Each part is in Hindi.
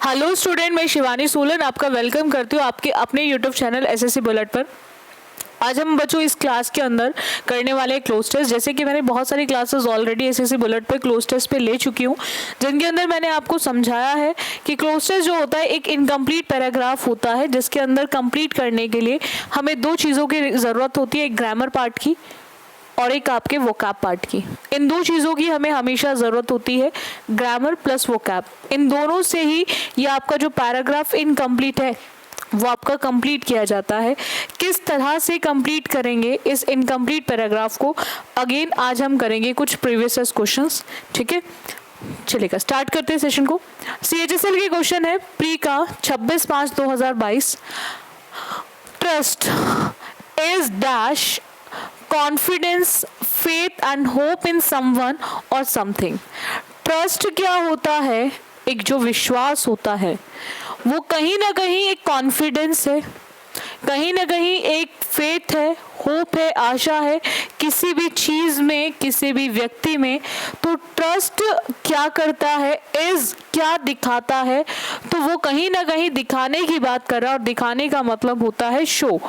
हेलो स्टूडेंट, मैं शिवानी सोलन आपका वेलकम करती हूँ आपके अपने यूट्यूब चैनल एसएससी बुलेट पर। आज हम बच्चों इस क्लास के अंदर करने वाले हैं क्लोज टेस्ट। जैसे कि मैंने बहुत सारी क्लासेस ऑलरेडी एसएससी बुलेट पे क्लोज टेस्ट पे ले चुकी हूँ, जिनके अंदर मैंने आपको समझाया है कि क्लोज टेस्ट जो होता है एक इनकम्प्लीट पैराग्राफ होता है, जिसके अंदर कंप्लीट करने के लिए हमें दो चीज़ों की ज़रूरत होती है, एक ग्रामर पार्ट की और एक आपके वोकैब पार्ट की। इन दो चीज़ों की हमें हमेशा ज़रूरत होती है, ग्रामर प्लस वोकैब। इन दोनों से ही ये आपका जो पैराग्राफ इनकम्प्लीट है वो आपका कंप्लीट किया जाता है। किस तरह से कंप्लीट करेंगे इस इनकम्प्लीट पैराग्राफ को, अगेन आज हम करेंगे कुछ प्रीवियस क्वेश्चंस। ठीक है, चलेगा, स्टार्ट करते हैं सेशन को। CHSL के क्वेश्चन है प्री का 26/5/2022। Trust is dash confidence, faith and hope in someone और समथिंग। ट्रस्ट क्या होता है? एक जो विश्वास होता है वो कहीं ना कहीं एक कॉन्फिडेंस है, कहीं ना कहीं एक फेथ है, होप है, आशा है किसी भी चीज में, किसी भी व्यक्ति में। तो ट्रस्ट क्या करता है, इज क्या दिखाता है, तो वो कहीं ना कहीं दिखाने की बात कर रहा है, और दिखाने का मतलब होता है शो।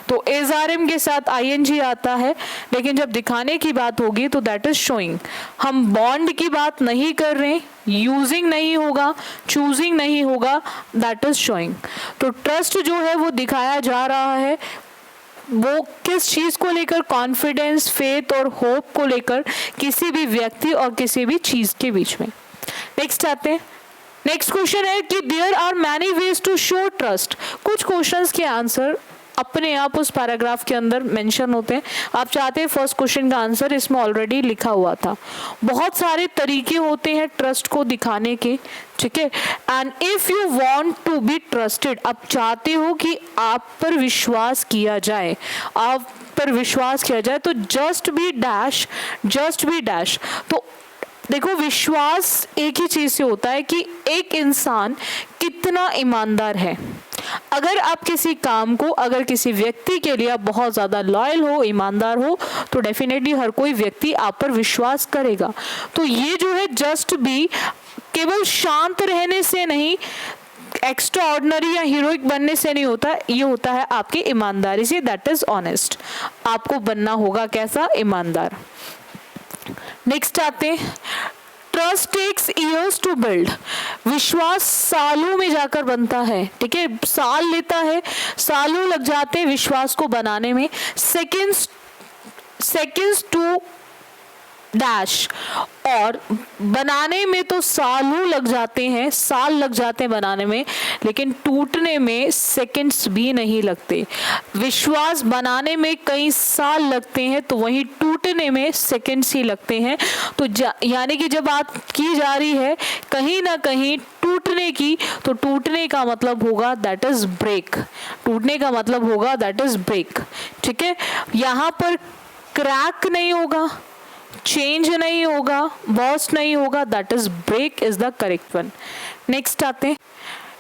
तो एसआरएम के साथ आईएनजी आता है, लेकिन जब दिखाने की बात होगी तो दैट इज शोइंग। हम बॉन्ड की बात नहीं कर रहे, यूजिंग नहीं होगा, चूजिंग नहीं होगा, दैट इज शोइंग। तो ट्रस्ट जो है वो दिखाया जा रहा है, वो किस चीज को लेकर, कॉन्फिडेंस, फेथ और होप को लेकर, किसी भी व्यक्ति और किसी भी चीज के बीच में। नेक्स्ट आते हैं, नेक्स्ट क्वेश्चन है कि there are many ways to show trust. कुछ क्वेश्चंस के आंसर अपने आप उस पैराग्राफ के अंदर मेंशन होते हैं। आप चाहते हैं फर्स्ट क्वेश्चन का आंसर इसमें ऑलरेडी लिखा हुआ था। बहुत सारे तरीके होते हैं ट्रस्ट को दिखाने के, ठीक है। And if you want to be trusted, आप चाहते हो कि आप पर विश्वास किया जाए, आप पर विश्वास किया जाए, तो just be dash, just be dash. तो देखो, विश्वास एक ही चीज से होता है कि एक इंसान कितना ईमानदार है। अगर आप किसी काम को, अगर किसी व्यक्ति के लिए आप बहुत ज़्यादा लॉयल हो, ईमानदार हो, तो डेफिनेटली हर कोई व्यक्ति आप पर विश्वास करेगा। तो ये जो है जस्ट भी केवल शांत रहने से नहीं, एक्स्ट्रा ऑर्डिनरी या हीरोइक बनने से नहीं होता, ये होता है आपकी ईमानदारी से, दैट इज ऑनेस्ट। आपको बनना होगा कैसा? ईमानदार। नेक्स्ट आते हैं, trust takes years to build. विश्वास सालों में जाकर बनता है, ठीक है, साल लेता है, सालों लग जाते हैं विश्वास को बनाने में। सेकेंड्स टू डैश, और बनाने में तो सालों लग जाते हैं, साल लग जाते हैं बनाने में, लेकिन टूटने में सेकंड्स भी नहीं लगते। विश्वास बनाने में कई साल लगते हैं, तो वहीं टूटने में सेकंड्स ही लगते हैं। तो यानी कि जब बात की जा रही है कहीं ना कहीं टूटने की, तो टूटने का मतलब होगा दैट इज ब्रेक, टूटने का मतलब होगा दैट इज ब्रेक, ठीक है। यहाँ पर क्रैक नहीं होगा, चेंज नहीं होगा, बर्स्ट नहीं होगा, that is break is the correct one. Next आते हैं,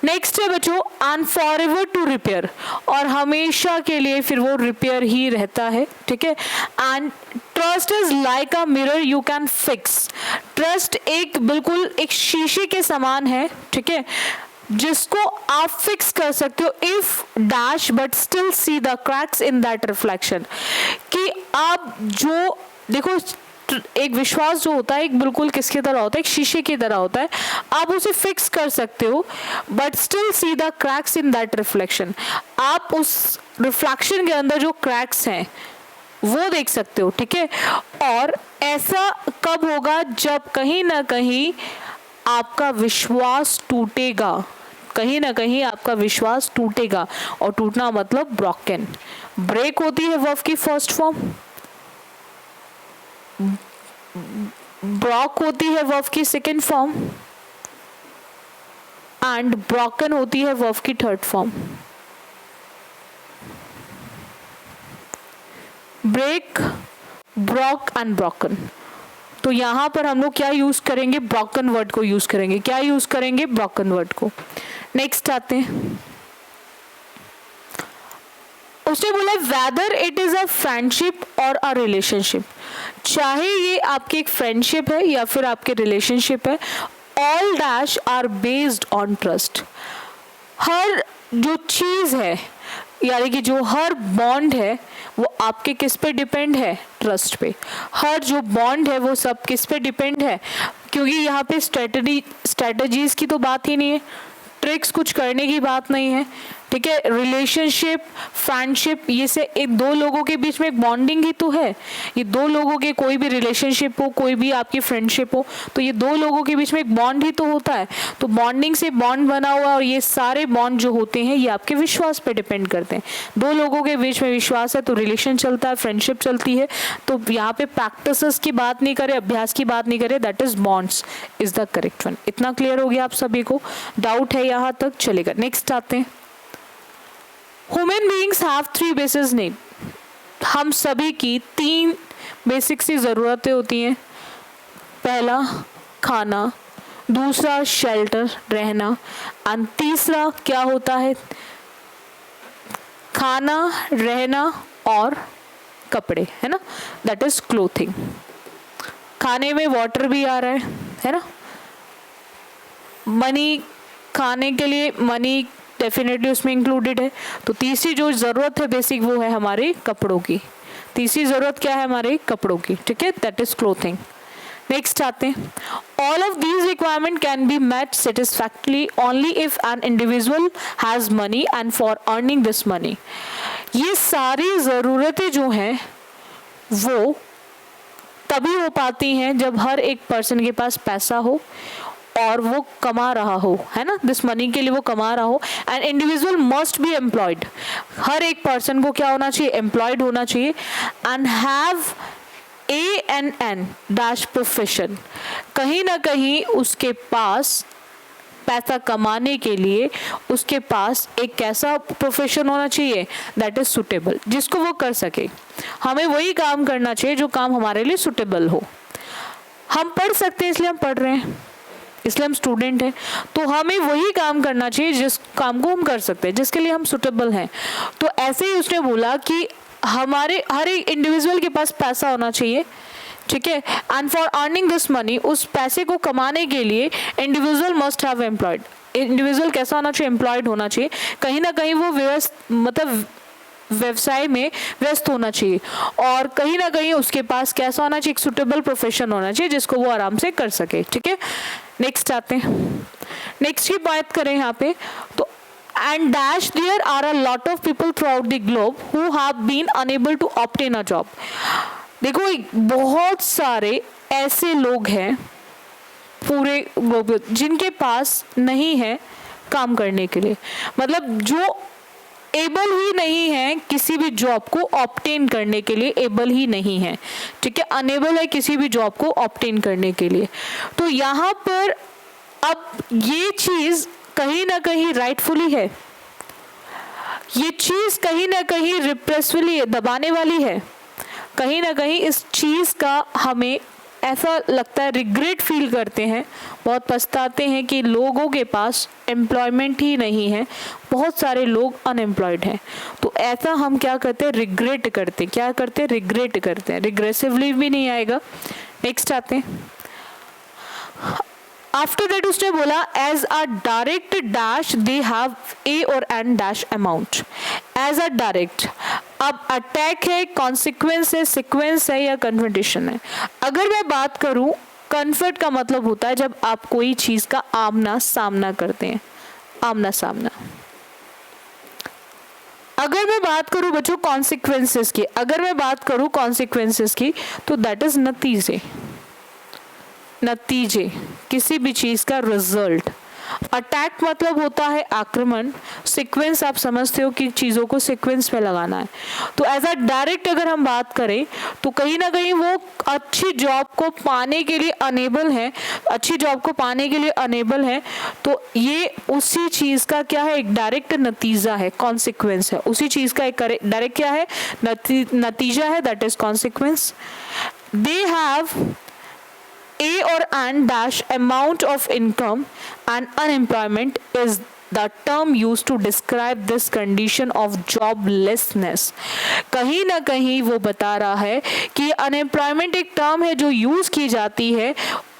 नेक्स्ट है बच्चों and for ever to repair, और हमेशा के लिए फिर वो रिपेयर ही रहता है, ठीक है। And trust is like a mirror you can fix. Trust एक बिल्कुल एक शीशे के समान है, ठीक है, जिसको आप फिक्स कर सकते हो if dash but still see the cracks in that reflection. कि आप जो देखो, एक विश्वास जो होता है एक बिल्कुल किसकी तरह होता है, एक शीशे की तरह होता है। आप उसे फिक्स कर सकते हो but still see the cracks in that reflection. आप उस रिफ्लेक्शन के अंदर जो क्रैक्स हैं वो देख सकते हो, ठीक है। और ऐसा कब होगा? जब कहीं ना कहीं आपका विश्वास टूटेगा, कहीं ना कहीं आपका विश्वास टूटेगा, और टूटना मतलब ब्रोकन। ब्रेक होती है वर्ब की फर्स्ट फॉर्म, ब्रॉक होती है वर्ब की सेकेंड फॉर्म, एंड ब्रोकन होती है वर्ब की third form. Break, broke and broken. तो यहां पर हम लोग क्या यूज करेंगे? ब्रोकन वर्ड को यूज करेंगे। क्या यूज करेंगे? ब्रोकन वर्ड को। नेक्स्ट आते हैं, उसने बोला whether it is a friendship और अ रिलेशनशिप, चाहे ये आपकी एक फ्रेंडशिप है या फिर आपके रिलेशनशिप है, all dash are based on trust. हर जो चीज़ है, यानी कि जो हर बॉन्ड है वो आपके किस पे डिपेंड है? ट्रस्ट पे। हर जो बॉन्ड है वो सब किस पे डिपेंड है? क्योंकि यहाँ पे स्ट्रेटजीज की तो बात ही नहीं है, ट्रिक्स कुछ करने की बात नहीं है, ठीक है। रिलेशनशिप, फ्रेंडशिप, ये से एक दो लोगों के बीच में एक बॉन्डिंग ही तो है। ये दो लोगों के, कोई भी रिलेशनशिप हो, कोई भी आपकी फ्रेंडशिप हो, तो ये दो लोगों के बीच में एक बॉन्ड ही तो होता है। तो बॉन्डिंग से बॉन्ड बना हुआ, और ये सारे बॉन्ड जो होते हैं ये आपके विश्वास पे डिपेंड करते हैं। दो लोगों के बीच में विश्वास है तो रिलेशन चलता है, फ्रेंडशिप चलती है। तो यहाँ पे प्रैक्टिसेस की बात नहीं करें, अभ्यास की बात नहीं करें, that is bonds is the correct one. इतना क्लियर हो गया आप सभी को? डाउट है यहाँ तक? चलेगा, नेक्स्ट आते हैं। Human beings have 3 basic need. हम सभी की 3 बेसिक सी ज़रूरतें होती हैं। पहला खाना, दूसरा शेल्टर, रहना, और तीसरा क्या होता है? खाना, रहना और कपड़े, है ना, दैट इज क्लोथिंग। खाने में वाटर भी आ रहा है ना। मनी, खाने के लिए मनी डेफिनेटली उसमें इंक्लूडेड है। तो तीसरी जो ज़रूरत है बेसिक वो है हमारे कपड़ों की। तीसरी ज़रूरत क्या है? हमारे कपड़ों की, ठीक है, दैट इज क्लोथिंग। नेक्स्ट आते हैं। All of these requirement can be met satisfactorily only if an individual has money and for earning this money. ये सारी ज़रूरतें जो हैं वो तभी हो पाती हैं जब हर एक पर्सन के पास पैसा हो और वो कमा रहा हो, है ना, दिस मनी के लिए वो कमा रहा हो। And individual must be employed. हर एक पर्सन को क्या होना चाहिए? एम्प्लॉयड होना चाहिए। And have ANN dash profession. कहीं ना कहीं उसके पास पैसा कमाने के लिए उसके पास एक कैसा प्रोफेशन होना चाहिए? दैट इज सुटेबल, जिसको वो कर सके। हमें वही काम करना चाहिए जो काम हमारे लिए सुटेबल हो। हम पढ़ सकते हैं इसलिए हम पढ़ रहे हैं, इसलिए हम स्टूडेंट हैं, तो हमें वही काम करना चाहिए जिस काम को हम कर सकते हैं, जिसके लिए हम सुटेबल हैं। तो ऐसे ही उसने बोला कि हमारे हर एक इंडिविजुअल के पास पैसा होना चाहिए, ठीक है। And for earning this money, उस पैसे को कमाने के लिए individual must have employed. Individual कैसा होना चाहिए? एम्प्लॉयड होना चाहिए। कहीं ना कहीं वो व्यवसाय में व्यस्त होना चाहिए, और कहीं ना कहीं उसके पास कैसा होना चाहिए? एक सुटेबल प्रोफेशन होना चाहिए जिसको वो आराम से कर सके, ठीक है। नेक्स्ट आते हैं। नेक्स्ट की बात करें यहाँ पे तो and dash there are a lot of people throughout the globe who have been unable to obtain a job। देखो बहुत सारे ऐसे लोग हैं पूरे ग्लोब जिनके पास नहीं है काम करने के लिए, मतलब जो एबल ही नहीं है किसी भी जॉब को ऑब्टेन करने के लिए, एबल ही नहीं है, ठीक है, अनेबल है किसी भी जॉब को ऑब्टेन करने के लिए। तो यहाँ पर अब ये चीज कहीं ना कहीं राइटफुली है, ये चीज कहीं ना कहीं रिप्रेसफुली है, दबाने वाली है। कहीं ना कहीं इस चीज का हमें ऐसा लगता है, रिग्रेट फील करते हैं, बहुत पछताते हैं कि लोगों के पास एम्प्लॉयमेंट ही नहीं है, बहुत सारे लोग अनएम्प्लॉयड हैं। तो ऐसा हम क्या करते हैं? रिग्रेट करते हैं। क्या करते हैं? रिग्रेट करते हैं। रिग्रेसिवली भी नहीं आएगा। नेक्स्ट आते हैं। आफ्टर दैट उसने बोला as a direct dash they have a और an dash amount. As a direct, अब अटैक है, कॉन्सिक्वेंस है, सिक्वेंस है या कन्फ्रंटेशन है। अगर मैं बात करूं, कन्फर्ट का मतलब होता है जब आप कोई चीज का आमना सामना करते हैं, आमना सामना। अगर मैं बात करूं बच्चों कॉन्सिक्वेंसेस की, अगर मैं बात करूं कॉन्सिक्वेंसेस की, तो दैट इज नतीजे। नतीजे किसी भी चीज का रिजल्ट। अटैक मतलब होता है आक्रमण, सीक्वेंस आप समझते हो कि चीज़ों को सीक्वेंस में लगाना है। तो एज अ डायरेक्ट अगर हम बात करें तो कहीं ना कहीं वो अच्छी जॉब को पाने के लिए अनेबल है, अच्छी जॉब को पाने के लिए अनेबल है। तो ये उसी चीज़ का क्या है? एक डायरेक्ट नतीजा है, कॉन्सिक्वेंस है। उसी चीज़ का एक डायरेक्ट क्या है? नतीजा है, that is consequence. They have A or an dash amount of income and unemployment is the term used to describe this condition of joblessness। कहीं ना कहीं वो बता रहा है कि अनएम्प्लॉयमेंट एक टर्म है जो यूज की जाती है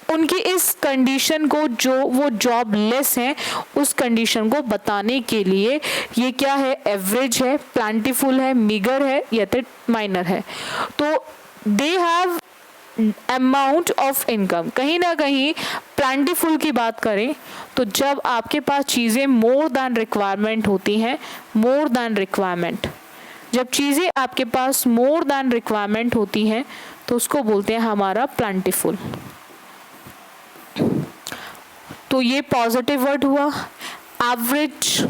उनकी इस कंडीशन को, जो वो जॉबलेस हैं, उस कंडीशन को बताने के लिए ये क्या है, एवरेज है, प्लांटीफुल है, मीगर है या तो माइनर है। तो they have amount of income. कहीं ना कहीं प्लांटीफुल की बात करें तो जब आपके पास चीज़ें मोर दैन रिक्वायरमेंट होती हैं, मोर दैन रिक्वायरमेंट, जब चीज़ें आपके पास मोर दैन रिक्वायरमेंट होती हैं तो उसको बोलते हैं हमारा प्लांटीफुल। तो ये पॉजिटिव वर्ड हुआ। एवरेज,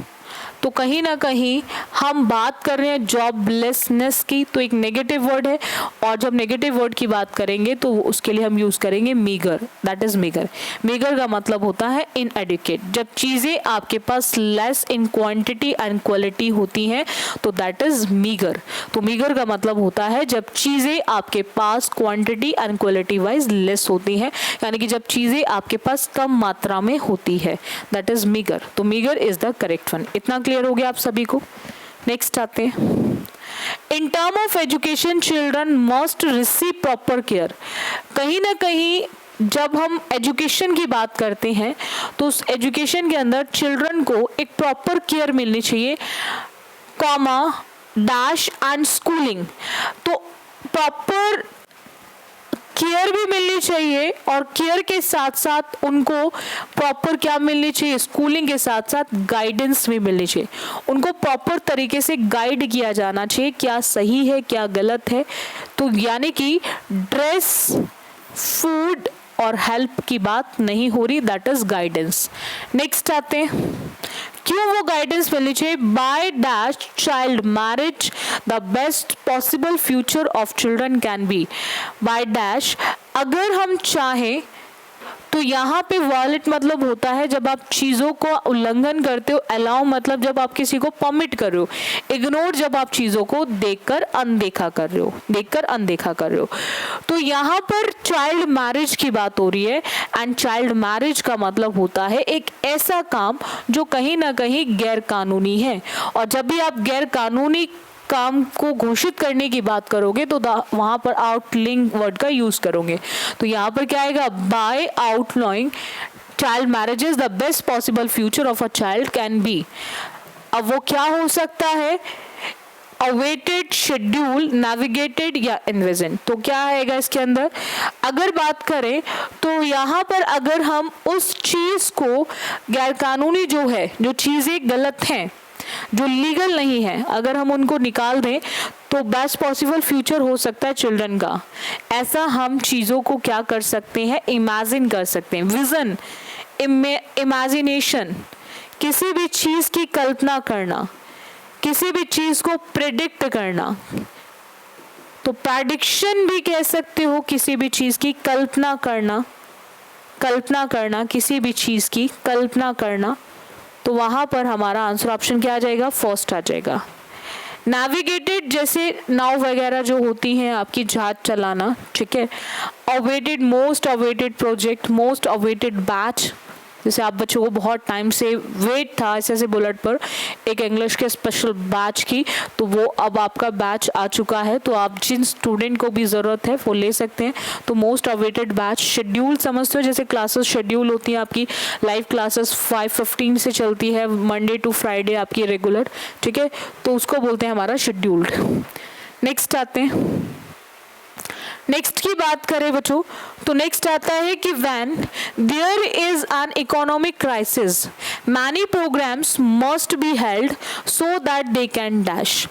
तो कहीं ना कहीं हम बात कर रहे हैं जॉबलेसनेस की, तो एक नेगेटिव वर्ड है, और जब नेगेटिव वर्ड की बात करेंगे तो उसके लिए हम यूज़ करेंगे meagre, that is meagre. Meagre का मतलब होता है इनएडिक्वेट। जब चीज़ें आपके पास less in quantity and quality होती हैं तो दैट इज़ मीगर। तो मीगर का मतलब होता है जब चीज़ें आपके पास quantity and quality wise less होती हैं, यानी कि जब चीज़ें आपके पास कम मात्रा में होती है, दैट इज़ मीगर। तो meagre is the correct one. इतना क्लियर हो गया आप सभी को। नेक्स्ट आते हैं, in term of education children must receive proper care. कहीं ना कहीं जब हम एजुकेशन की बात करते हैं तो उस एजुकेशन के अंदर चिल्ड्रन को एक प्रॉपर केयर मिलनी चाहिए, कॉमा डैश एंड स्कूलिंग। तो प्रॉपर केयर भी मिलनी चाहिए और केयर के साथ साथ उनको प्रॉपर क्या मिलनी चाहिए, स्कूलिंग के साथ साथ गाइडेंस भी मिलनी चाहिए। उनको प्रॉपर तरीके से गाइड किया जाना चाहिए, क्या सही है क्या गलत है। तो यानी कि ड्रेस, फूड और हेल्प की बात नहीं हो रही, दैट इज गाइडेंस। नेक्स्ट आते हैं, क्यों वो गाइडेंस मिलनी चाहिए, by dash child marriage the best possible future of children can be. By dash, अगर हम चाहें तो यहाँ पे वॉलेट मतलब होता है जब आप चीज़ों को उल्लंघन करते हो, अलाउ मतलब जब आप किसी को परमिट कर रहे हो, इग्नोर जब आप चीज़ों को देखकर अनदेखा कर रहे हो, देखकर अनदेखा कर रहे हो। तो यहाँ पर चाइल्ड मैरिज की बात हो रही है, एंड चाइल्ड मैरिज का मतलब होता है एक ऐसा काम जो कहीं ना कहीं गैर कानूनी है। और जब भी आप गैर कानूनी काम को घोषित करने की बात करोगे तो वहां पर आउटलिंग वर्ड का यूज करोगे। तो यहाँ पर क्या आएगा, by outlawing child marriages the best possible future of a child can be. अब वो क्या हो सकता है, अवेटेड, शेड्यूल, नेविगेटेड या इन्विजन। तो क्या आएगा इसके अंदर, अगर बात करें तो यहाँ पर अगर हम उस चीज को गैरकानूनी जो है, जो चीजें गलत हैं, जो लीगल नहीं है, अगर हम उनको निकाल दें तो बेस्ट पॉसिबल फ्यूचर हो सकता है चिल्ड्रन का। ऐसा हम चीज़ों को क्या कर सकते हैं, इमेजिन कर सकते हैं। विजन, इमेजिनेशन, किसी भी चीज़ की कल्पना करना, किसी भी चीज़ को प्रेडिक्ट करना। तो प्रेडिक्शन भी कह सकते हो, किसी भी चीज़ की कल्पना करना, कल्पना करना, किसी भी चीज़ की कल्पना करना। तो वहां पर हमारा आंसर ऑप्शन क्या आ जाएगा, फर्स्ट आ जाएगा। नेविगेटेड, जैसे नाव वगैरह जो होती हैं, आपकी जहाज चलाना, ठीक है। Awaited, most awaited project, most awaited batch, जैसे आप बच्चों को बहुत टाइम से वेट था ऐसे बुलेट पर एक इंग्लिश के स्पेशल बैच की, तो वो अब आपका बैच आ चुका है, तो आप जिन स्टूडेंट को भी ज़रूरत है वो ले सकते हैं। तो मोस्ट अवेटेड बैच। शेड्यूल समझते हो, जैसे क्लासेस शेड्यूल होती हैं आपकी, लाइव क्लासेस 5:15 से चलती है, मंडे टू फ्राइडे आपकी रेगुलर, ठीक है, तो उसको बोलते हैं हमारा शेड्यूल्ड। नेक्स्ट आते हैं, नेक्स्ट की बात करें बच्चों तो नेक्स्ट आता है कि when there is an economic crisis many programmes must be held so that they can dash.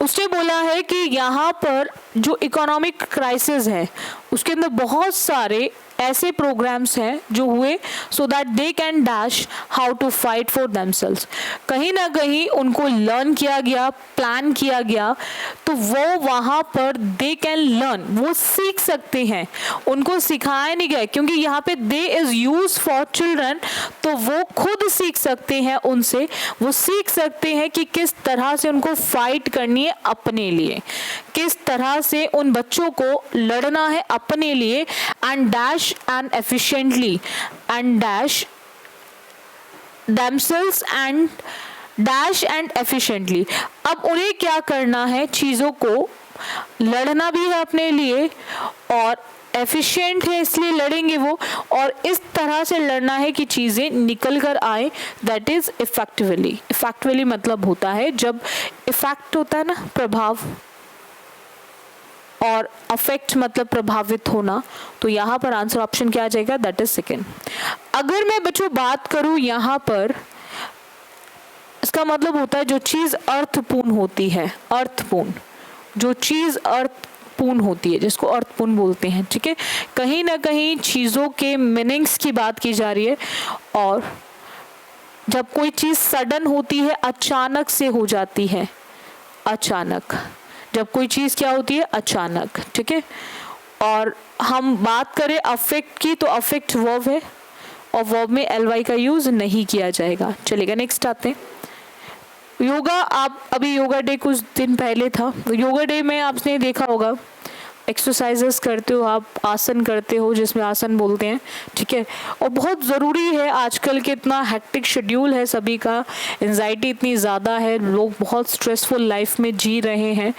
उसने बोला है कि यहाँ पर जो इकोनॉमिक क्राइसिस है उसके अंदर बहुत सारे ऐसे प्रोग्राम्स हैं जो हुए so that they can dash how to fight for themselves. कहीं ना कहीं उनको लर्न किया गया, प्लान किया गया, तो वो वहाँ पर दे कैन लर्न, वो सीख सकते हैं, उनको सिखाया नहीं गया, क्योंकि यहाँ पे दे इज यूज फॉर चिल्ड्रन, तो वो खुद सीख सकते हैं, उनसे वो सीख सकते हैं कि किस तरह से उनको फाइट करनी है अपने लिए, किस तरह से उन बच्चों को लड़ना है अपने लिए, and dash and efficiently and dash themselves and dash and efficiently। अब उन्हें क्या करना है, चीज़ों को लड़ना भी है अपने लिए और एफिशिएंट है इसलिए लड़ेंगे वो, और इस तरह से लड़ना है कि चीज़ें निकल कर आए, दैट इज इफेक्टिवली। इफेक्टिवली मतलब होता है जब इफेक्ट होता है ना प्रभाव, और अफेक्ट मतलब प्रभावित होना, तो यहाँ पर आंसर ऑप्शन क्या आ जाएगा, दैट इज सेकेंड। अगर मैं बच्चों बात करूँ यहाँ पर, इसका मतलब होता है जो चीज़ अर्थपूर्ण होती है, अर्थपूर्ण, जो चीज़ अर्थपूर्ण होती है जिसको अर्थपूर्ण बोलते हैं, ठीक है। कहीं ना कहीं चीज़ों के मीनिंग्स की बात की जा रही है, और जब कोई चीज़ सडन होती है, अचानक से हो जाती है, अचानक, जब कोई चीज़ क्या होती है, अचानक, ठीक है। और हम बात करें अफेक्ट की, तो अफेक्ट वर्ब है, और वर्ब में ly का यूज़ नहीं किया जाएगा। चलेगा, नेक्स्ट आते हैं योगा। आप अभी योगा डे कुछ दिन पहले था, योगा डे में आपने देखा होगा एक्सरसाइजेस करते हो आप, आसन करते हो जिसमें आसन बोलते हैं, ठीक है। और बहुत ज़रूरी है, आजकल के इतना हेक्टिक शेड्यूल है सभी का, एंजाइटी इतनी ज़्यादा है, लोग बहुत स्ट्रेसफुल लाइफ में जी रहे हैं,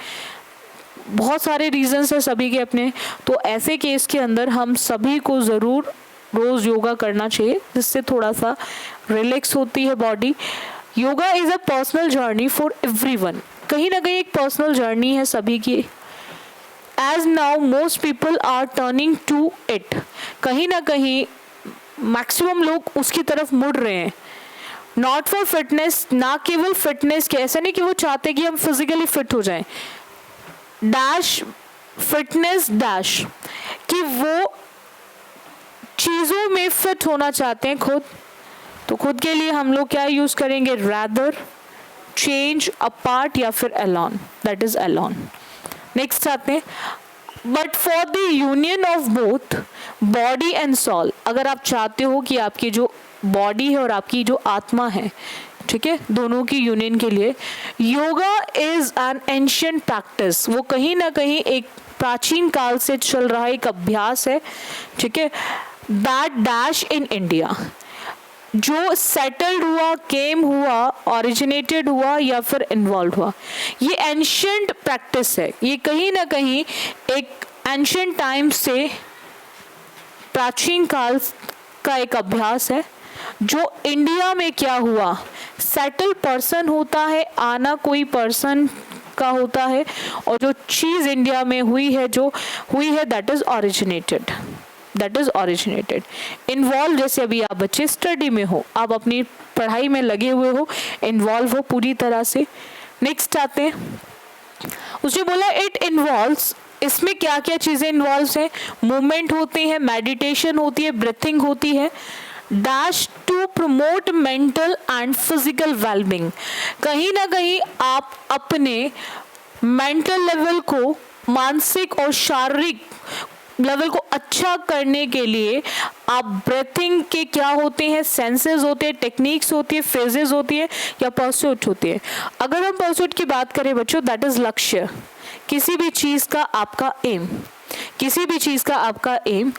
बहुत सारे रीजंस है सभी के अपने, तो ऐसे केस के अंदर हम सभी को ज़रूर रोज़ योगा करना चाहिए, जिससे थोड़ा सा रिलैक्स होती है body. Yoga is a personal journey for everyone, कहीं ना कहीं एक पर्सनल जर्नी है सभी की। As now most people are turning to it, कहीं ना कहीं मैक्सिमम लोग उसकी तरफ मुड़ रहे हैं। नॉट फॉर फिटनेस, ना केवल फिटनेस के, ऐसा नहीं कि वो चाहते कि हम फिजिकली फिट हो जाएं, डैश फिटनेस डैश, कि वो चीज़ों में फिट होना चाहते हैं खुद, तो खुद के लिए हम लोग क्या यूज़ करेंगे, रादर, चेंज, अपार्ट या फिर alone, that is alone. Next आते हैं, but for the union of both body and soul, अगर आप चाहते हो कि आपकी जो बॉडी है और आपकी जो आत्मा है, ठीक है, दोनों की यूनियन के लिए yoga is an ancient practice, वो कहीं ना कहीं एक प्राचीन काल से चल रहा एक अभ्यास है, ठीक है, दैट डैश इन इंडिया, जो सेटल्ड हुआ, केम हुआ, ओरिजिनेटेड हुआ या फिर इन्वॉल्व हुआ। ये एंशिएंट प्रैक्टिस है, ये कहीं ना कहीं एक एंशिएंट टाइम से, प्राचीन काल का एक अभ्यास है, जो इंडिया में क्या हुआ, सेटल पर्सन होता है, आना कोई पर्सन का होता है, और जो चीज़ इंडिया में हुई है, जो हुई है, that is originated, that is originated. Involve, जैसे अभी आप बच्चे स्टडी में हो, आप अपनी पढ़ाई में लगे हुए हो, इन्वॉल्व हो पूरी तरह से। नेक्स्ट आते हैं, उसने बोला इट इन्वॉल्व्स, इसमें क्या क्या चीज़ें इन्वॉल्व हैं, मूवमेंट होती है, मेडिटेशन होती है, ब्रीथिंग होती है, dash to promote mental and physical wellbeing, कहीं ना कहीं आप अपने मेंटल लेवल को, मानसिक और शारीरिक लेवल को अच्छा करने के लिए आप ब्रीथिंग के क्या होते हैं, सेंसेस होते हैं, टेक्निक्स होती है, फेजेस होती है, या परस्यूट होती है। अगर हम परस्यूट की बात करें बच्चों, दैट इज लक्ष्य, किसी भी चीज़ का आपका एम, किसी भी चीज़ का आपका एम।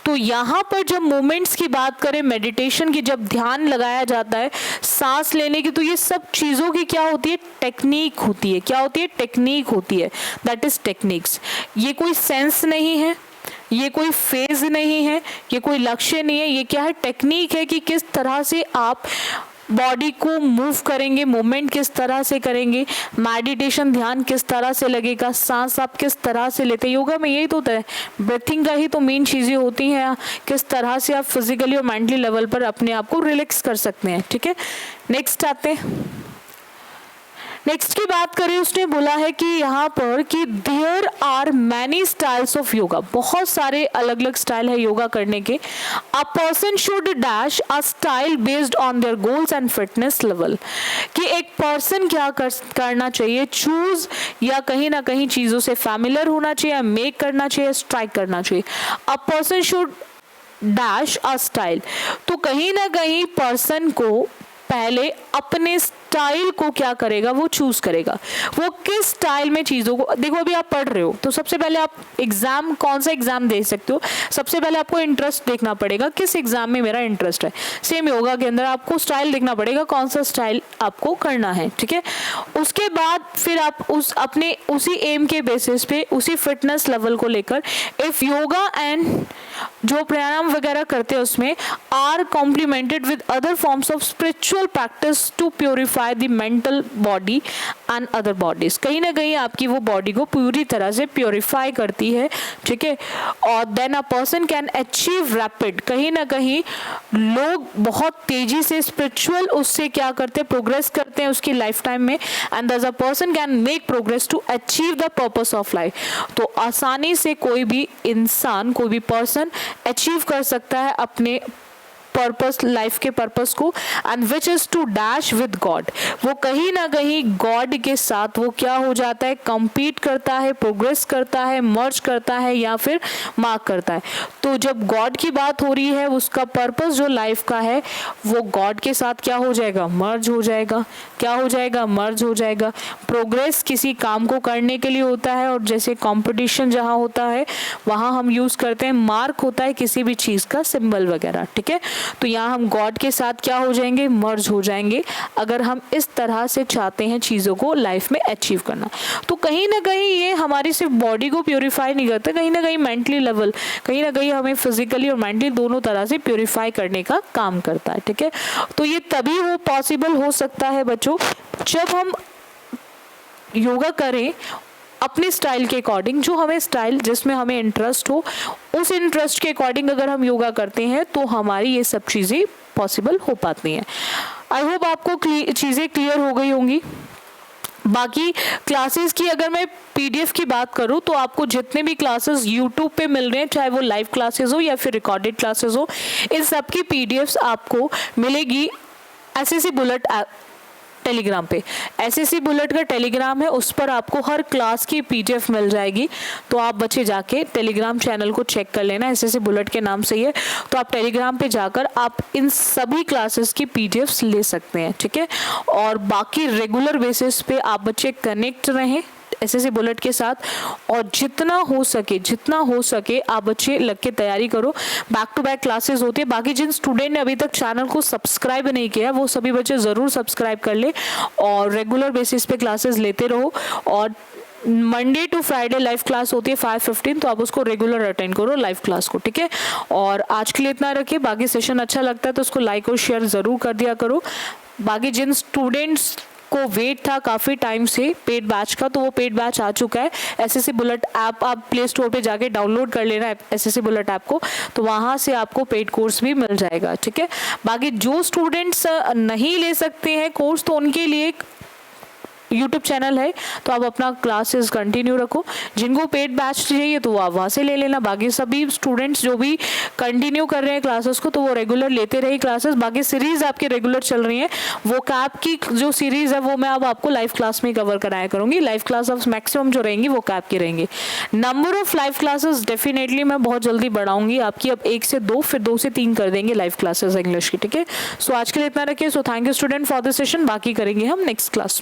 तो यहाँ पर जब मोमेंट्स की बात करें, मेडिटेशन की, जब ध्यान लगाया जाता है, सांस लेने की, तो ये सब चीज़ों की क्या होती है, टेक्निक होती है, क्या होती है, टेक्निक होती है, दैट इज टेक्निक्स। ये कोई सेंस नहीं है, ये कोई फेज नहीं है, ये कोई लक्ष्य नहीं है, ये क्या है, टेक्निक है कि किस तरह से आप बॉडी को मूव करेंगे, मूवमेंट किस तरह से करेंगे, मेडिटेशन ध्यान किस तरह से लगेगा, सांस आप किस तरह से लेते हैं। योगा में यही तो होता है, ब्रीथिंग का ही तो मेन चीज़ें होती हैं, किस तरह से आप फिजिकली और मेंटली लेवल पर अपने आप को रिलैक्स कर सकते हैं, ठीक है। नेक्स्ट आते हैं, नेक्स्ट की बात करें, उसने बोला है कि यहाँ पर कि there are many styles of yoga, बहुत सारे अलग अलग स्टाइल है योगा करने के। A person should dash a style based on their goals and fitness level, कि एक पर्सन क्या करना चाहिए, चूज या कहीं ना कहीं चीज़ों से फैमिलियर होना चाहिए, मेक करना चाहिए, स्ट्राइक करना चाहिए। अ person should dash a style, तो कहीं ना कहीं पर्सन को पहले अपने स्टाइल को क्या करेगा, वो चूज करेगा। वो किस स्टाइल में चीजों को, देखो अभी आप पढ़ रहे हो तो सबसे पहले आप एग्जाम, कौन सा एग्जाम दे सकते हो, सबसे पहले आपको इंटरेस्ट देखना पड़ेगा, किस एग्जाम में मेरा इंटरेस्ट है। सेम योगा के अंदर आपको स्टाइल देखना पड़ेगा, कौन सा स्टाइल आपको करना है, ठीक है। उसके बाद फिर आप अपने उसी एम के बेसिस पे, उसी फिटनेस लेवल को लेकर, इफ योगा एंड जो प्राणायाम वगैरह करते हैं उसमें are complemented with other forms of spiritual practice to purify the mental body and other bodies, कहीं ना कहीं आपकी वो बॉडी को पूरी तरह से प्योरीफाई करती है, ठीक है। और then a person can achieve rapid, कहीं ना कहीं लोग बहुत तेजी से स्पिरिचुअल उससे क्या करते हैं, प्रोग्रेस करते हैं उसकी लाइफ टाइम में, and that a person can make progress to achieve the purpose of life. तो आसानी से कोई भी इंसान, कोई भी पर्सन अचीव कर सकता है अपने पर्पस, लाइफ के पर्पस को, and which is to dash with God. वो कहीं ना कहीं गॉड के साथ वो क्या हो जाता है, compete करता है, प्रोग्रेस करता है, मर्ज करता है या फिर मार्क करता है। तो जब गॉड की बात हो रही है, उसका पर्पस जो लाइफ का है वो गॉड के साथ क्या हो जाएगा, मर्ज हो जाएगा। क्या हो जाएगा, मर्ज हो जाएगा। प्रोग्रेस किसी काम को करने के लिए होता है, और जैसे कंपटीशन जहाँ होता है वहाँ हम यूज करते हैं, मार्क होता है किसी भी चीज का, सिंबल वगैरह, ठीक है। तो यहाँ हम गॉड के साथ क्या हो जाएंगे, मर्ज हो जाएंगे, अगर हम इस तरह से चाहते हैं चीज़ों को लाइफ में अचीव करना। तो कहीं ना कहीं ये हमारी सिर्फ बॉडी को प्योरीफाई नहीं करता, कहीं ना कहीं मेंटली लेवल, कहीं ना कहीं हमें फिजिकली और मेंटली दोनों तरह से प्योरीफाई करने का काम करता है, ठीक है। तो ये तभी वो पॉसिबल हो सकता है बच्चों जब हम योगा करें अपने स्टाइल के अकॉर्डिंग, जो हमें स्टाइल जिसमें हमें इंटरेस्ट हो, उस इंटरेस्ट के अकॉर्डिंग अगर हम योगा करते हैं तो हमारी ये सब चीज़ें पॉसिबल हो पाती हैं। आई होप आपको चीज़ें क्लियर हो गई होंगी। बाकी क्लासेस की अगर मैं पीडीएफ की बात करूं तो आपको जितने भी क्लासेस यूट्यूब पे मिल रहे हैं, चाहे वो लाइव क्लासेस हो या फिर रिकॉर्डेड क्लासेस हो, इन सब की पीडीएफ्स आपको मिलेगी एसएससी बुलेट टेलीग्राम पे। एसएससी बुलेट का टेलीग्राम है, उस पर आपको हर क्लास की पीडीएफ मिल जाएगी। तो आप बच्चे जाके टेलीग्राम चैनल को चेक कर लेना, एसएससी बुलेट के नाम से ही है। तो आप टेलीग्राम पे जाकर आप इन सभी क्लासेस की पीडीएफ्स ले सकते हैं, ठीक है। और बाकी रेगुलर बेसिस पे आप बच्चे कनेक्ट रहें एसएससी बुलेट के साथ, और जितना हो सके आप बच्चे लग के तैयारी करो। बैक टू बैक क्लासेस होती है। बाकी जिन स्टूडेंट ने अभी तक चैनल को सब्सक्राइब नहीं किया वो सभी बच्चे ज़रूर सब्सक्राइब कर ले और रेगुलर बेसिस पे क्लासेस लेते रहो। और Monday to Friday live class होती है 5:15, तो आप उसको रेगुलर अटेंड करो लाइव क्लास को, ठीक है। और आज के लिए इतना रखिए। बाकी सेशन अच्छा लगता है तो उसको लाइक और शेयर ज़रूर कर दिया करो। बाकी जिन स्टूडेंट्स को वेट था काफ़ी टाइम से पेड बैच का, तो वो पेड बैच आ चुका है। एसएससी बुलेट ऐप आप प्ले स्टोर पे जाके डाउनलोड कर लेना एसएससी बुलेट ऐप को, तो वहाँ से आपको पेड कोर्स भी मिल जाएगा, ठीक है। बाकी जो स्टूडेंट्स नहीं ले सकते हैं कोर्स, तो उनके लिए यूट्यूब चैनल है, तो आप अपना क्लासेस कंटिन्यू रखो। जिनको पेड बैच चाहिए तो आप वहाँ से ले लेना। बाकी सभी स्टूडेंट्स जो भी कंटिन्यू कर रहे हैं क्लासेस को, तो वो रेगुलर लेते रहे क्लासेस। बाकी सीरीज आपकी रेगुलर चल रही है, वो कैप की जो सीरीज है वो मैं अब आपको लाइव क्लास में कवर कराया करूँगी। लाइव क्लास अब मैक्सिमम जो रहेंगी वो कैप की रहेंगी। Number of live classes definitely मैं बहुत जल्दी बढ़ाऊंगी आपकी, अब 1 से 2 फिर 2 से 3 कर देंगे लाइव क्लासेस इंग्लिश की, ठीक है। सो आज के लिए इतना रखिए। So thank you student for this session. बाकी करेंगे हम नेक्स्ट क्लास में।